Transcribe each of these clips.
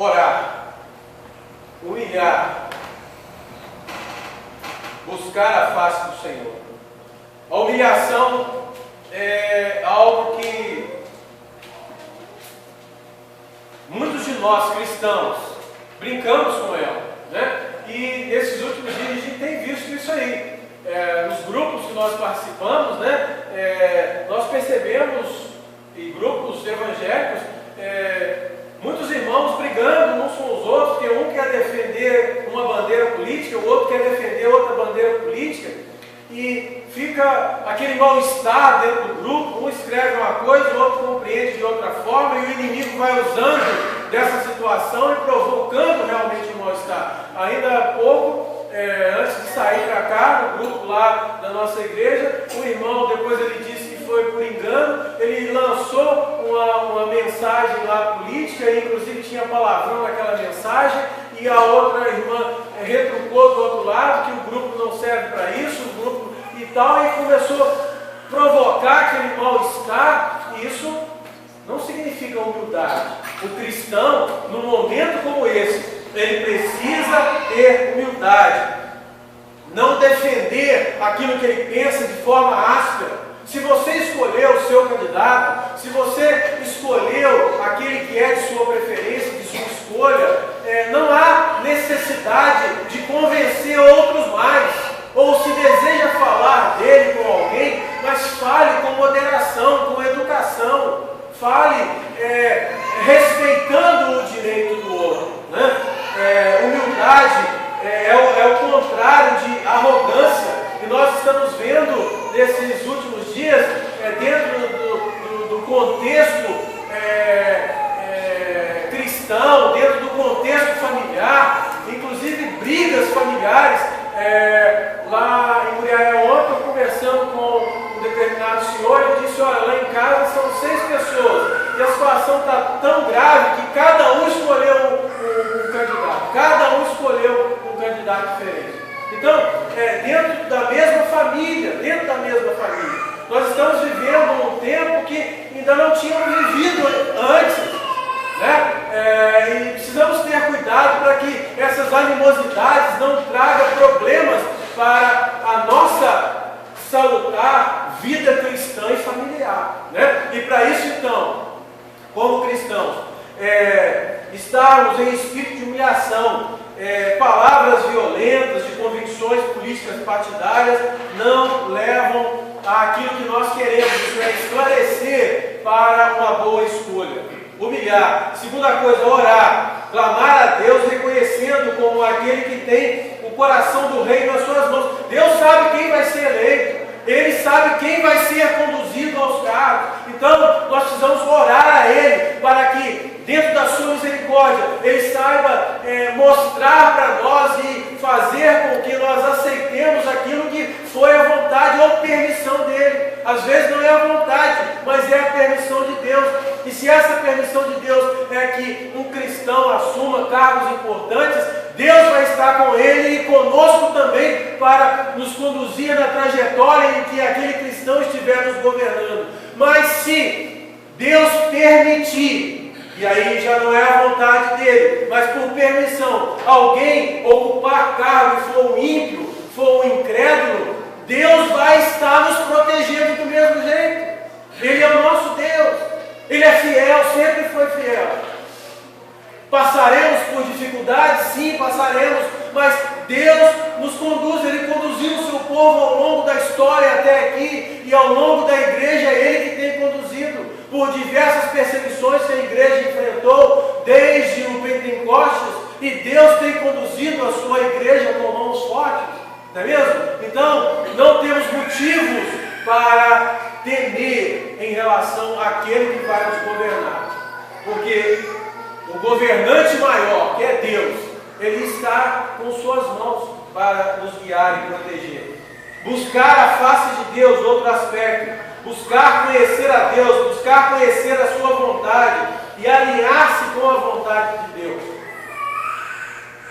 orar, humilhar, buscar a face do Senhor. A humilhação é algo que muitos de nós cristãos brincamos com ela, né? E nesses últimos dias a gente tem visto isso aí. Nos grupos que nós participamos, né? Nós percebemos, em grupos evangélicos, muitos irmãos brigando uns com os outros, porque um quer defender uma bandeira política, o outro quer defender outra bandeira política, e fica aquele mal-estar dentro do grupo, um escreve uma coisa, o outro compreende de outra forma, e o inimigo vai usando dessa situação e provocando realmente o mal-estar. Ainda há pouco, antes de sair para cá, no grupo lá da nossa igreja, o irmão, depois ele disse que foi por engano, ele lançou uma mensagem lá política, e inclusive tinha palavrão naquela mensagem, e a outra irmã retrucou do outro lado, que o grupo não serve para isso, o grupo e tal, e começou a provocar aquele mal-estar, e isso não significa humildade. O cristão, num momento como esse, ele precisa ter humildade, não defender aquilo que ele pensa de forma áspera. Se você escolheu o seu candidato, se você escolheu aquele que é de sua preferência, de sua escolha, não há necessidade de convencer outros mais. Ou se deseja falar dele com alguém, mas fale com moderação, com educação. Fale respeitando o direito do outro, né? Humildade é o contrário de arrogância. E nós estamos vendo nesses últimos dias, dentro do contexto cristão, dentro do contexto familiar, inclusive brigas familiares. Lá em Muriaé ontem, eu conversando com um determinado senhor, ele disse: olha, lá em casa são 6 pessoas, e a situação está tão grave que cada um escolheu um candidato, cada um escolheu um candidato diferente. Então, dentro da mesma família, nós estamos vivendo um tempo que ainda não tínhamos vivido antes, né? E precisamos ter cuidado para que essas animosidades não tragam problemas para a nossa salutar vida cristã e familiar, né? E para isso, então, como cristãos, estarmos em espírito de humilhação, palavras violentas, de convicções políticas partidárias, não levam àquilo que nós queremos, isso é esclarecer para uma boa escolha. Humilhar. Segunda coisa, orar. Clamar a Deus, reconhecendo como aquele que tem o coração do rei nas suas mãos. Deus sabe quem vai ser eleito. Ele sabe quem vai ser conduzido aos cargos. Então, nós precisamos orar a Ele, para que, dentro da sua misericórdia, Ele saiba mostrar para nós e fazer com que nós aceitemos aquilo que foi a vontade ou permissão dEle. Às vezes não é a vontade, mas é a permissão de Deus. E se essa permissão de Deus é que um cristão assuma cargos importantes, Deus vai estar com ele e conosco também para nos conduzir na trajetória em que aquele cristão estiver nos governando. Mas se Deus permitir, e aí já não é a vontade dele, mas por permissão, alguém ocupar cargo e for um ímpio, for um incrédulo, Deus vai estar nos protegendo do mesmo jeito. Ele é o nosso Deus, Ele é fiel, sempre foi fiel. Passaremos por dificuldades? Sim, passaremos, mas Deus nos conduz. Ele conduziu o seu povo ao longo da história até aqui, e ao longo da igreja é Ele que tem conduzido por diversas perseguições que a igreja enfrentou desde o Pentecostes, e Deus tem conduzido a sua igreja com mãos fortes, não é mesmo? Então, não temos motivos para temer em relação àquele que vai nos governar, porque o governante maior, que é Deus, Ele está com suas mãos para nos guiar e proteger. Buscar a face de Deus, outro aspecto. Buscar conhecer a Deus, buscar conhecer a sua vontade e alinhar-se com a vontade de Deus.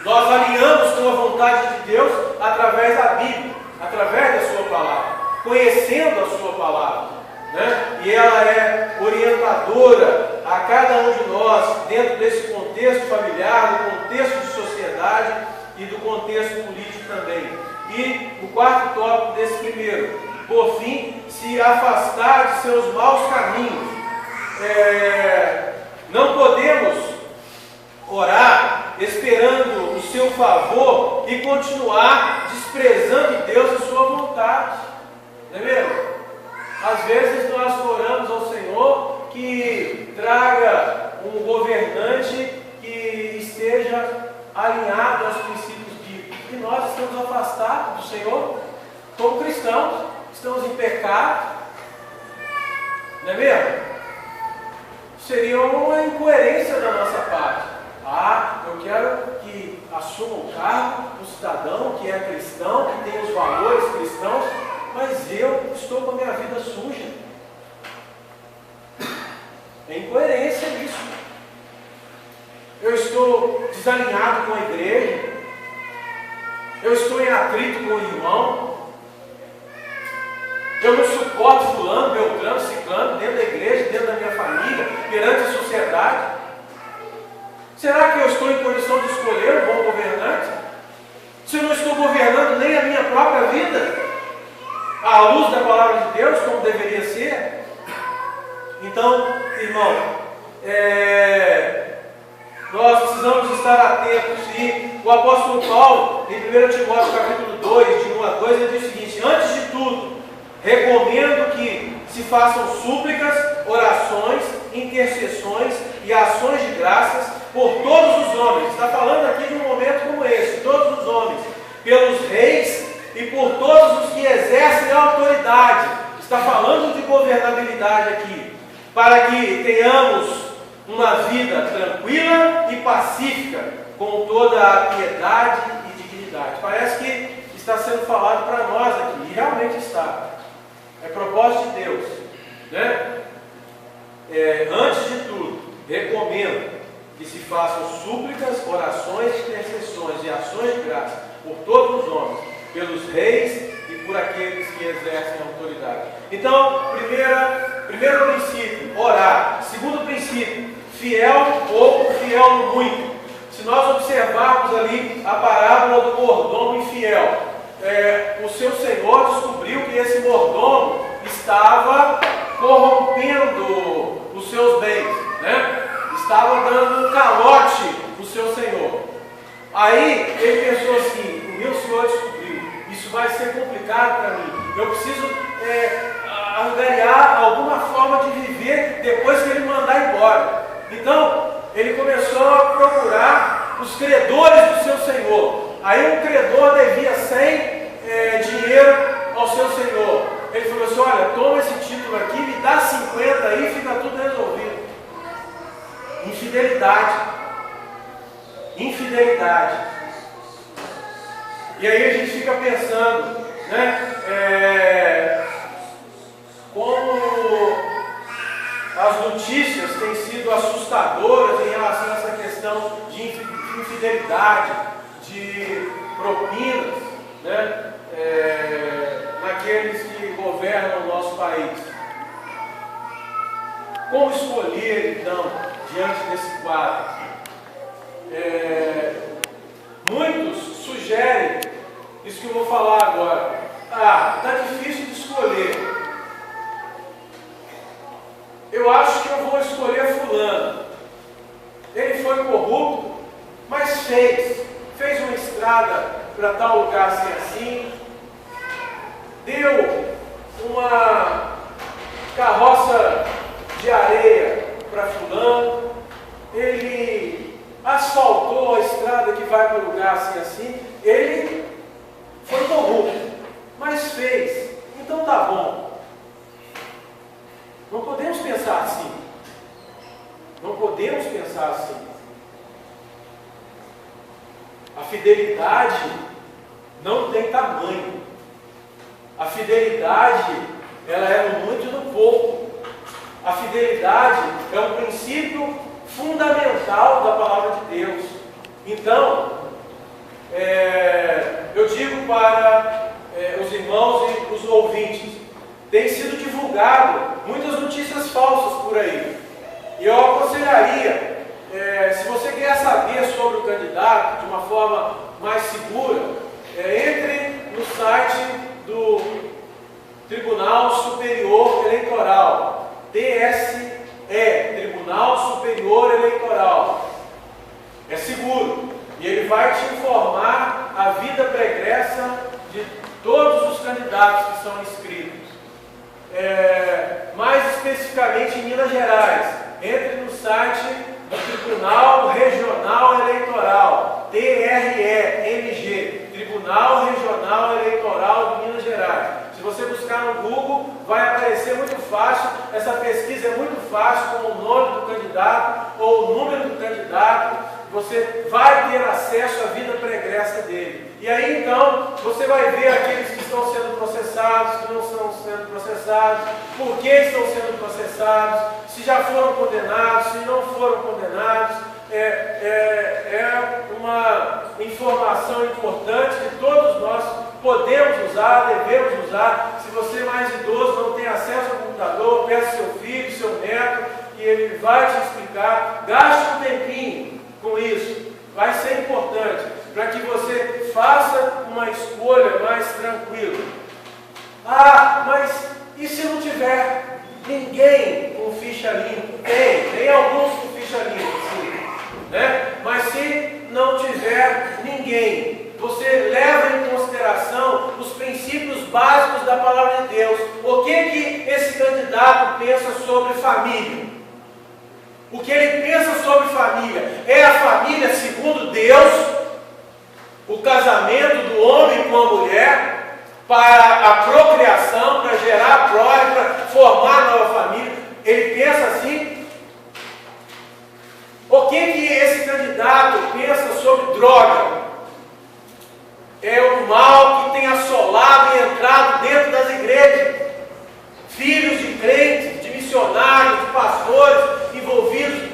Nós alinhamos com a vontade de Deus através da Bíblia, através da sua palavra, conhecendo a sua palavra, né? E ela é orientadora a cada um de nós, dentro desse contexto familiar, do contexto de sociedade e do contexto político também. E o quarto tópico desse primeiro: por fim, se afastar de seus maus caminhos. Não podemos orar esperando o seu favor e continuar desprezando Deus e sua vontade. Não é mesmo? Às vezes nós oramos ao Senhor que traga um governante que esteja alinhado aos princípios bíblicos. E nós estamos afastados do Senhor como cristãos, estamos em pecado. Não é mesmo? Seria uma incoerência da nossa parte. Eu quero que assuma o cargo um cidadão que é cristão, que tem os valores cristãos, mas eu estou com a minha vida suja. É incoerência isso. Eu estou desalinhado com a igreja. Eu estou em atrito com o irmão. Eu não suporto fulano, beltrano, ciclano, dentro da igreja, dentro da minha família, perante a sociedade. Será que eu estou em condição de escolher um bom governante? Se eu não estou governando nem a minha própria vida, à luz da palavra de Deus, como deveria ser? Então, irmão, nós precisamos estar atentos. E o apóstolo Paulo, em 1 Timóteo capítulo 2, de 1 a 2, ele diz o seguinte: antes de tudo, recomendo que se façam súplicas, orações, intercessões e ações de graças por todos os homens. Está falando aqui de um momento como esse, todos os homens, pelos reis e por todos os que exercem a autoridade. Está falando de governabilidade aqui, para que tenhamos uma vida tranquila e pacífica, com toda a piedade e dignidade. Parece que está sendo falado para nós aqui, e realmente está. É propósito de Deus, né? Antes de tudo, recomendo que se façam súplicas, orações, intercessões e ações de graça por todos os homens, pelos reis e por aqueles que exercem a autoridade. Então, primeiro princípio, orar. Segundo princípio, fiel no pouco, fiel no muito. Se nós observarmos ali a parábola do mordomo infiel, o seu senhor descobriu que esse mordomo estava corrompendo os seus bens, né? Estava dando um calote no seu senhor. Aí ele pensou assim: o meu senhor descobriu, isso vai ser complicado para mim, eu preciso angariar alguma forma de viver depois que ele mandar embora. Então ele começou a procurar os credores do seu senhor. Aí um credor devia 100 dinheiro ao seu senhor. Ele falou assim: olha, toma esse título aqui, me dá 50 aí e fica tudo resolvido. Infidelidade. E aí a gente fica pensando, né, como as notícias têm sido assustadoras em relação a essa questão de infidelidade, de propinas, né, naqueles que governam o nosso país. Como escolher, então, diante desse quadro? Muitos sugerem isso que eu vou falar agora. Está difícil de escolher. Eu acho que eu vou escolher fulano. Ele foi corrupto, mas fez uma estrada para tal lugar assim, deu uma carroça de areia para fulano, ele asfaltou a estrada que vai para o lugar assim, ele foi corrupto, mas fez, então tá bom. Não podemos pensar assim. A fidelidade não tem tamanho. A fidelidade, ela é no muito e no pouco. A fidelidade é um princípio fundamental da palavra de Deus. Então, eu digo para os irmãos e os ouvintes, tem sido divulgado muitas notícias falsas por aí. E eu aconselharia, se você quer saber sobre o candidato de uma forma mais segura, entre no site do Tribunal Superior Eleitoral, TSE, Tribunal Superior Eleitoral. É seguro. E ele vai te informar a vida pregressa de todos os candidatos que são inscritos. Mais especificamente em Minas Gerais, entre no site do Tribunal Regional Eleitoral, TRE-MG, Tribunal Regional Eleitoral de Minas Gerais. Se você buscar no Google, vai aparecer muito fácil, essa pesquisa é muito fácil, com o nome do candidato ou o número do candidato. Você vai ter acesso à vida pregressa dele. E aí então, você vai ver aqueles que estão sendo processados, que não estão sendo processados, por que estão sendo processados, se já foram condenados, se não foram condenados. É uma informação importante que todos nós podemos usar, devemos usar. Se você é mais idoso, não tem acesso ao computador, peça seu filho, seu neto, e ele vai te explicar. Gaste um tempinho com isso, vai ser importante para que você faça uma escolha mais tranquila. Mas e se não tiver ninguém com ficha limpa? Tem alguns com ficha limpa, sim, né? Mas se não tiver ninguém, você leva em consideração os princípios básicos da palavra de Deus. O que esse candidato pensa sobre família? O que ele pensa sobre família? É a família segundo Deus, o casamento do homem com a mulher, para a procriação, para gerar prole, para formar nova família. Ele pensa assim? O que esse candidato pensa sobre droga? É o mal que tem assolado e entrado dentro das igrejas. Filhos de crentes, de missionários, de pastores envolvidos.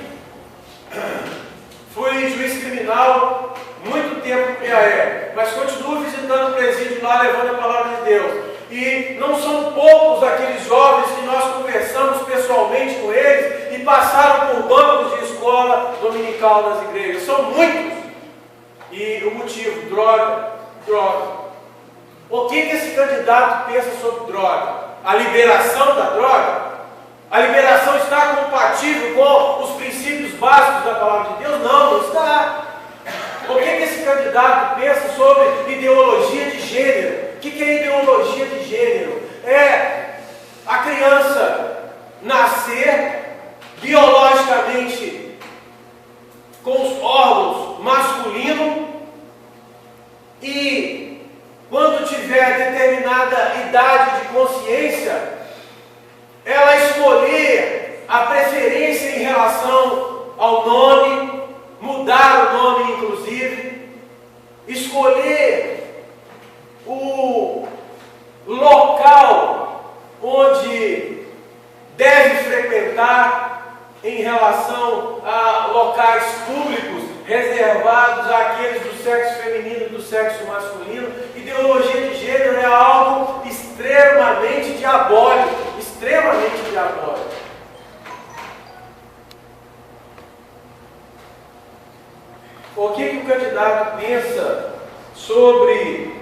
Fui juiz criminal muito tempo no Piaé, mas continuo visitando o presídio lá, levando a palavra de Deus. E não são poucos aqueles jovens que nós conversamos pessoalmente com eles e passaram por bancos de escola dominical das igrejas. São muitos. E o motivo, droga. O que esse candidato pensa sobre droga? A liberação da droga? A liberação está compatível com os princípios básicos da palavra de Deus? Não está. O que esse candidato pensa sobre ideologia de gênero? O que é ideologia de gênero? É a criança nascer biologicamente com os órgãos masculinos e, quando tiver determinada idade de consciência, ela escolher a preferência em relação ao nome, mudar o nome inclusive, escolher o local onde deve frequentar em relação a locais públicos reservados àqueles do sexo feminino e do sexo masculino. Ideologia de gênero é algo extremamente diabólico, extremamente diabólico. O que o candidato pensa sobre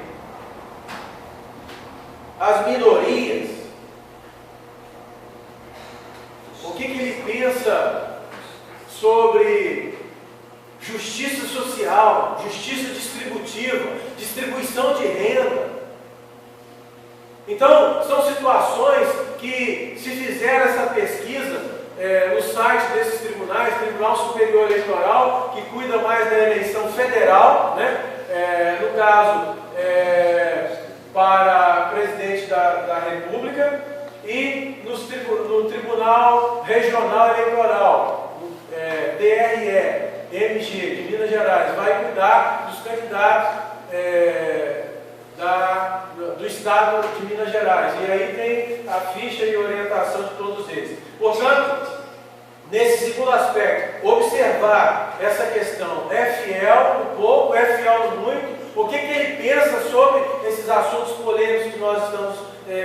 as minorias? O que ele pensa sobre justiça social, justiça distributiva, distribuição de renda? Então, são situações que, se fizer essa pesquisa no site desses tribunais, Tribunal Superior Eleitoral, que cuida mais da eleição federal, né? No caso, para presidente da República, e no Tribunal Regional Eleitoral, TRE-MG, de Minas Gerais, vai cuidar dos candidatos do estado de Minas Gerais. E aí tem a ficha e orientação de todos eles. Portanto, nesse segundo aspecto, observar essa questão: é fiel no pouco, é fiel no muito? O que ele pensa sobre esses assuntos polêmicos que nós estamos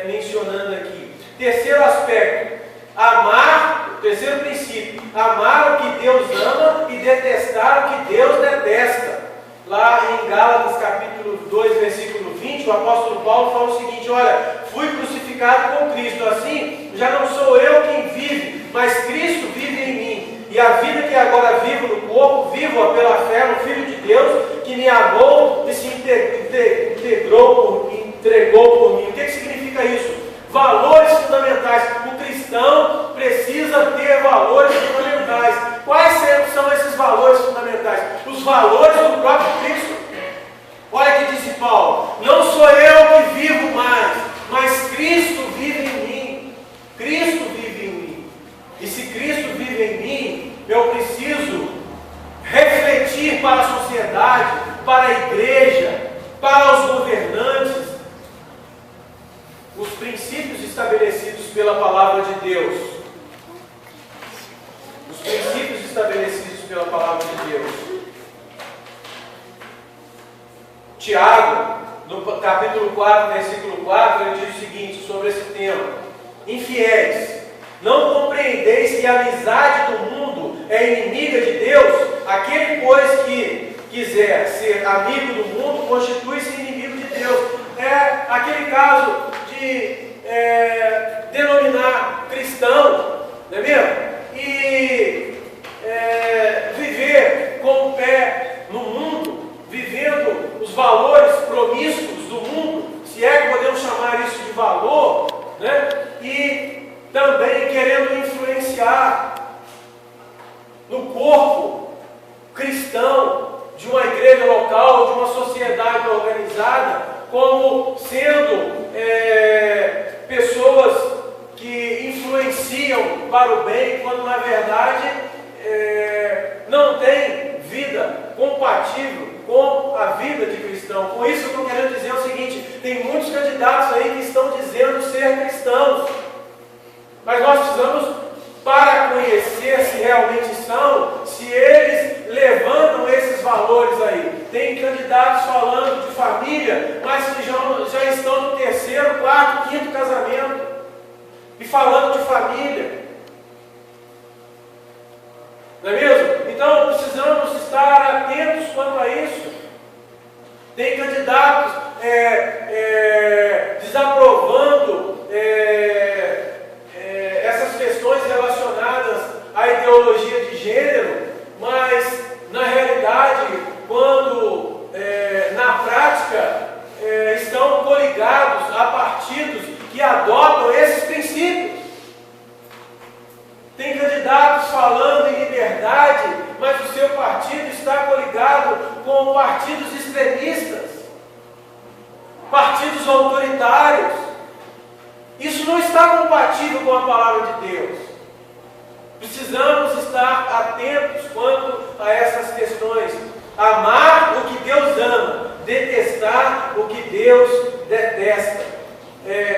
mencionando aqui? Terceiro aspecto, amar, o terceiro princípio, amar o que Deus ama e detestar o que Deus detesta. Lá em Gálatas capítulo 2, versículo 20, o apóstolo Paulo fala o seguinte: olha, fui crucificado com Cristo, assim já não sou eu quem vive, mas Cristo vive em mim. E a vida que agora vivo no corpo, vivo-a pela fé no Filho de Deus, que me amou e se entregou por mim. O que significa isso? Valores fundamentais. O cristão precisa ter valores fundamentais. Quais são esses valores fundamentais? Os valores do próprio Cristo. Olha que diz Paulo: não sou eu que vivo mais, mas Cristo vive em mim. Cristo vive em mim. E se Cristo vive em mim, eu preciso refletir para a sociedade, para a igreja, para os governantes, os princípios estabelecidos pela palavra de Deus. Os princípios estabelecidos pela palavra de Deus. Tiago, no capítulo 4, versículo 4, ele diz o seguinte sobre esse tema: infiéis, não compreendeis que a amizade do mundo é inimiga de Deus? Aquele, pois, que quiser ser amigo do mundo, constitui-se inimigo de Deus. É aquele caso de denominar cristão, não é mesmo? E viver com o pé no mundo, vivendo os valores promíscuos do mundo, se é que podemos chamar isso de valor, né? E também querendo influenciar no corpo cristão de uma igreja local, de uma sociedade organizada, como sendo pessoas que influenciam para o bem, quando na verdade não tem vida compatível com a vida de cristão. Com isso eu estou querendo dizer o seguinte: tem muitos candidatos aí que estão dizendo ser cristãos, mas nós precisamos, para conhecer se realmente são, se eles levantam esses valores aí. Tem candidatos falando de família, mas que já estão no 3º, 4º, 5º casamento, e falando de família. Não é mesmo? Então precisamos estar atentos quanto a isso. Tem candidatos desaprovando essas questões relacionadas à ideologia de gênero, mas na realidade, quando na prática estão coligados a partidos que adotam esses princípios. Tem candidatos falando em liberdade, mas o seu partido está coligado com partidos extremistas, partidos autoritários. Isso não está compatível com a palavra de Deus. Precisamos estar atentos quanto a essas questões. Amar o que Deus ama, detestar o que Deus detesta.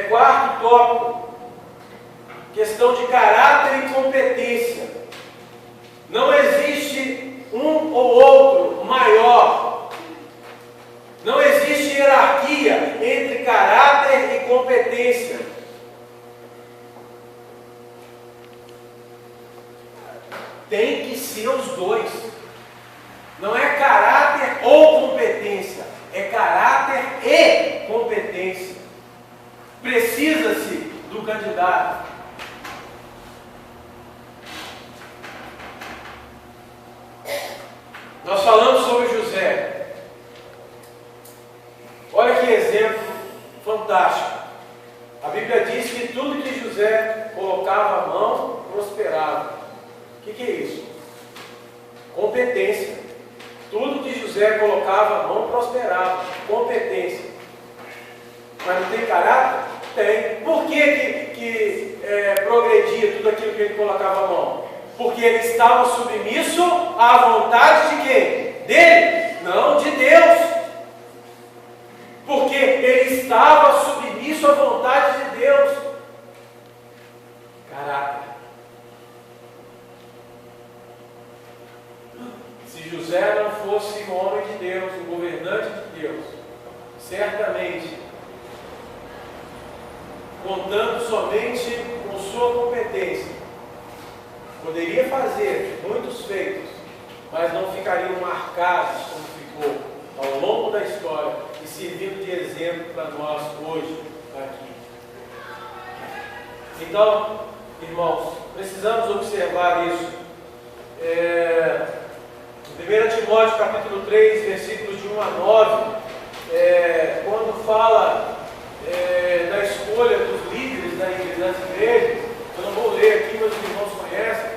4º tópico: questão de caráter e competência. Não existe um ou outro maior. Não existe hierarquia entre caráter e competência. Tem que ser os dois. Não é caráter ou competência, é caráter e competência. Precisa-se do candidato. Nós falamos sobre José. Olha que exemplo fantástico. A Bíblia diz que tudo que José colocava a mão prosperava. O que é isso? Competência. Tudo que José colocava a mão prosperava. Competência. Mas não tem caráter? Tem. Por que progredia tudo aquilo que ele colocava a mão? Porque ele estava submisso à vontade de quem? Dele? Não, de Deus. Porque ele estava submisso à vontade de Deus. Caráter. Se José não fosse um homem de Deus, um governante de Deus, certamente, contando somente com sua competência, poderia fazer muitos feitos, mas não ficariam marcados como ficou ao longo da história e servindo de exemplo para nós hoje aqui. Então, irmãos, precisamos observar isso. 1 Timóteo capítulo 3, versículos de 1 a 9, quando fala da escolha dos líderes das igrejas, eu não vou ler aqui, mas os irmãos conhecem,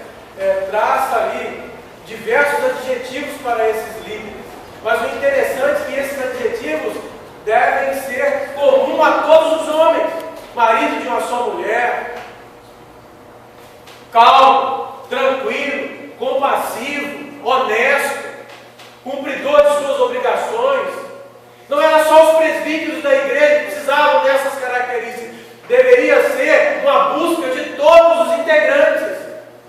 traça ali diversos adjetivos para esses líderes. Mas o interessante é que esses adjetivos devem ser comuns a todos os homens: marido de uma só mulher, calmo, tranquilo, compassivo, honesto, cumpridor de suas obrigações. Não era só os presbíteros da igreja que precisavam dessas características. Deveria ser uma busca de todos os integrantes,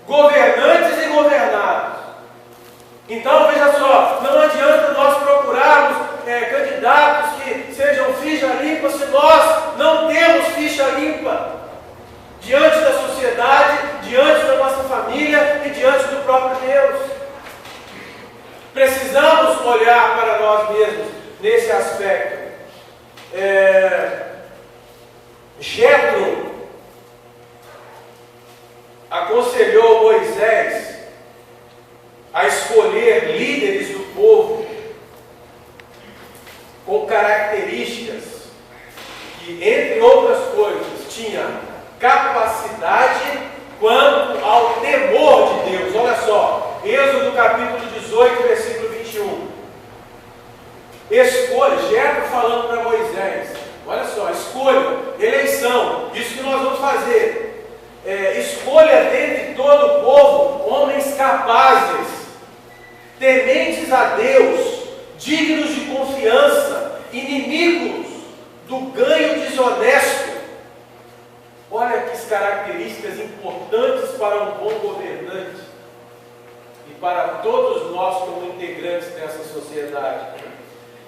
governantes e governados. Então, veja só, não adianta nós procurarmos candidatos que sejam ficha limpa se nós não temos ficha limpa diante da sociedade, diante da nossa família e diante do próprio Deus. Precisamos olhar para nós mesmos nesse aspecto. Jetro aconselhou Moisés a escolher líderes do povo com características que, entre outras coisas, tinha capacidade quanto ao temor de Deus. Olha só, Êxodo capítulo 18, versículo 21. Escolha, Jetro falando para Moisés, olha só, escolha, eleição, isso que nós vamos fazer. Escolha dentre todo o povo homens capazes, tementes a Deus, dignos de confiança, inimigos do ganho desonesto. Olha que características importantes para um bom governante e para todos nós como integrantes dessa sociedade.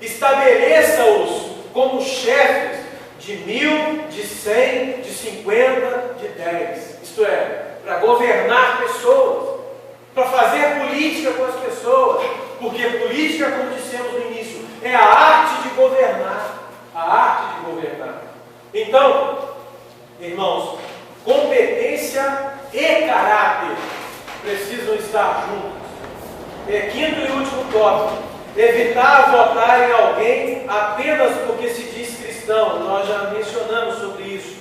Estabeleça-os como chefes de 1000, de 100, de 50, de 10. Isto é, para governar pessoas, para fazer política com as pessoas, porque política, como dissemos no início, é a arte de governar. A arte de governar. Então, irmãos, competência e caráter precisam estar juntos. Quinto e último tópico: evitar votar em alguém apenas porque se diz cristão. Nós já mencionamos sobre isso.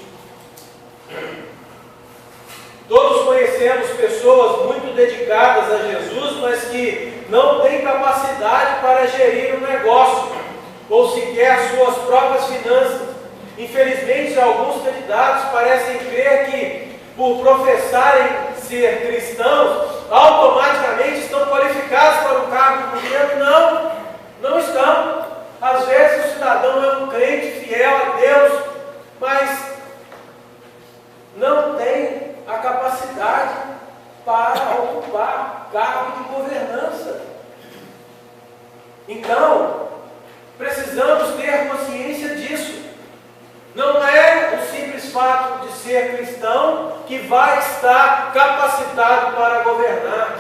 Todos conhecemos pessoas muito dedicadas a Jesus, mas que não têm capacidade para gerir um negócio, ou sequer suas próprias finanças. Infelizmente, alguns candidatos parecem crer que, por professarem ser cristãos, automaticamente estão qualificados para um cargo de governo. Não estão. Às vezes o cidadão é um crente fiel a Deus, mas não tem a capacidade para ocupar cargo de governança. Então, precisamos ter consciência disso. Não é o simples fato de ser cristão que vai estar capacitado para governar.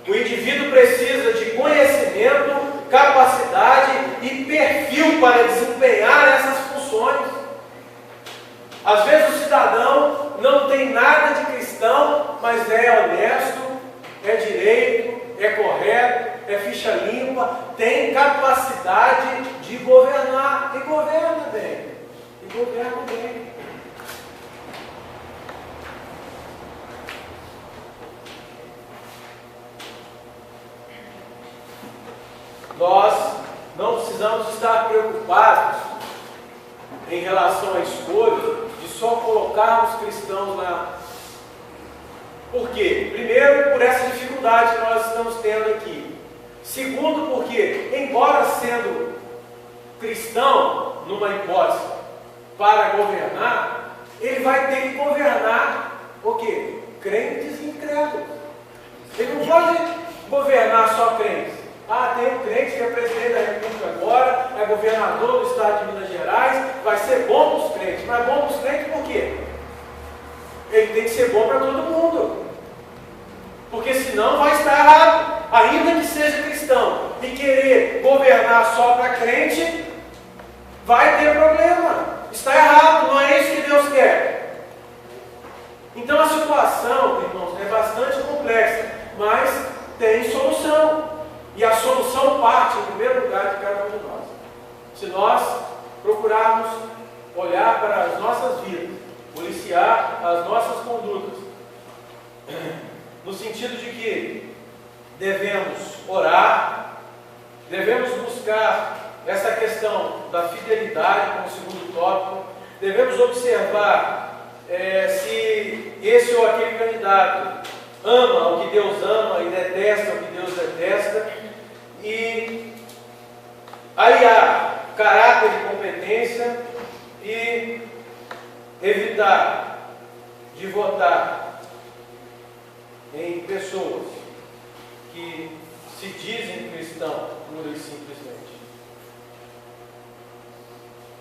O indivíduo precisa de conhecimento, capacidade e perfil para desempenhar essas funções. Às vezes o cidadão não tem nada de cristão, mas é honesto, é direito, é correto, é ficha limpa, tem capacidade de governar, e governa bem, e governa bem. Nós não precisamos estar preocupados em relação à escolha de só colocarmos cristãos lá. Por quê? Primeiro, por essa dificuldade que nós estamos tendo aqui. Segundo, porque, embora sendo cristão, numa hipótese, para governar, ele vai ter que governar o quê? Crentes e incrédulos. Ele não pode governar só crentes. Tem um crente que é presidente da República agora, é governador do estado de Minas Gerais, vai ser bom para os crentes. Mas bom para os crentes por quê? ele tem que ser bom para todo mundo. Porque senão vai estar errado. Ainda que seja cristão e querer governar só para crente, vai ter problema. Está errado, não é isso que Deus quer. Então a situação, irmãos, é bastante complexa, mas tem solução. E a solução parte, em primeiro lugar, de cada um de nós. Se nós procurarmos olhar para as nossas vidas, policiar as nossas condutas, no sentido de que devemos orar, devemos buscar essa questão da fidelidade como segundo tópico, devemos observar se esse ou aquele candidato ama o que Deus ama e detesta o que Deus detesta, e aliar caráter e competência e evitar de votar em pessoas que se dizem cristãos pura e simplesmente.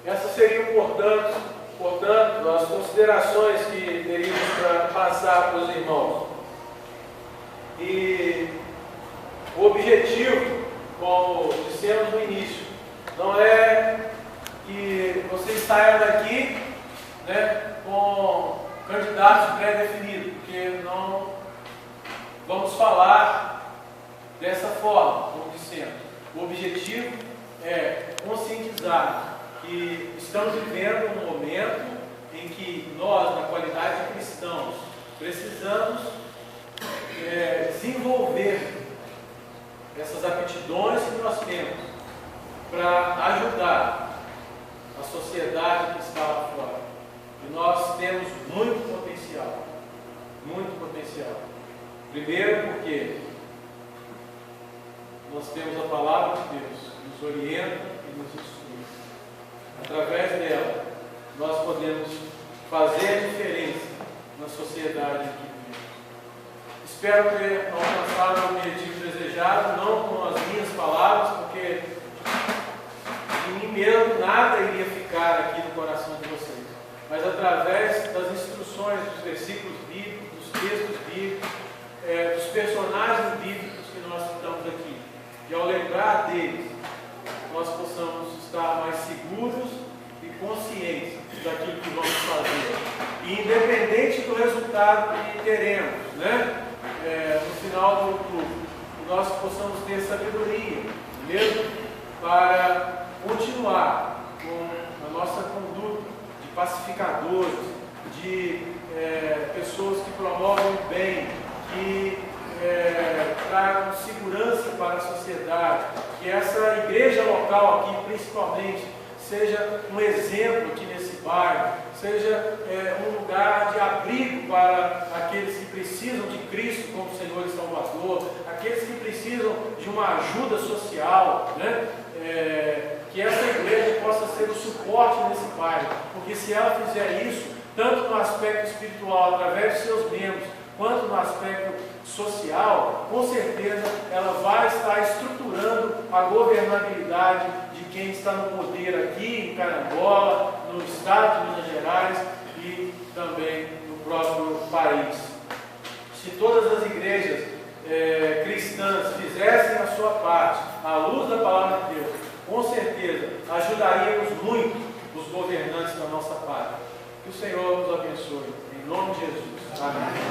Essas seriam, portanto, as considerações que teríamos para passar para os irmãos. E o objetivo, como dissemos no início, não é que vocês saiam daqui, né, com candidatos pré-definidos, porque não vamos falar dessa forma, como dissemos. O objetivo é conscientizar que estamos vivendo um momento em que nós, na qualidade de cristãos, precisamos desenvolver essas aptidões que nós temos para ajudar a sociedade que está lá fora. E nós temos muito potencial. Muito potencial. Primeiro porque nós temos a palavra de Deus, que nos orienta e nos instrui. Através dela, nós podemos fazer a diferença na sociedade que vivemos. Espero ter alcançado o objetivo desejado, não com as minhas palavras, porque de mim mesmo nada iria ficar aqui no coração de vocês, mas através das instruções, dos versículos bíblicos, dos textos bíblicos, dos personagens bíblicos que nós citamos aqui. E ao lembrar deles, nós possamos estar mais seguros e conscientes daquilo que vamos fazer. E independente do resultado que teremos, né, no final do outubro, nós possamos ter sabedoria, mesmo para continuar com a nossa conduta de pacificadores, de pessoas que promovem o bem, que tragam segurança para a sociedade, que essa igreja local aqui, principalmente, seja um exemplo aqui nesse bairro, seja um lugar de abrigo para aqueles que precisam de Cristo como Senhor e Salvador, aqueles que precisam de uma ajuda social, né? Que essa igreja possa ser o suporte nesse bairro, porque se ela fizer isso, tanto no aspecto espiritual, através de seus membros, quanto no aspecto social, com certeza ela vai estar estruturando a governabilidade de quem está no poder aqui em Carangola, no estado de Minas Gerais e também no próprio país. Se todas as igrejas cristãs fizessem a sua parte, à luz da palavra de Deus, com certeza ajudaríamos muito os governantes da nossa parte. Que o Senhor nos abençoe. Em nome de Jesus. Amém.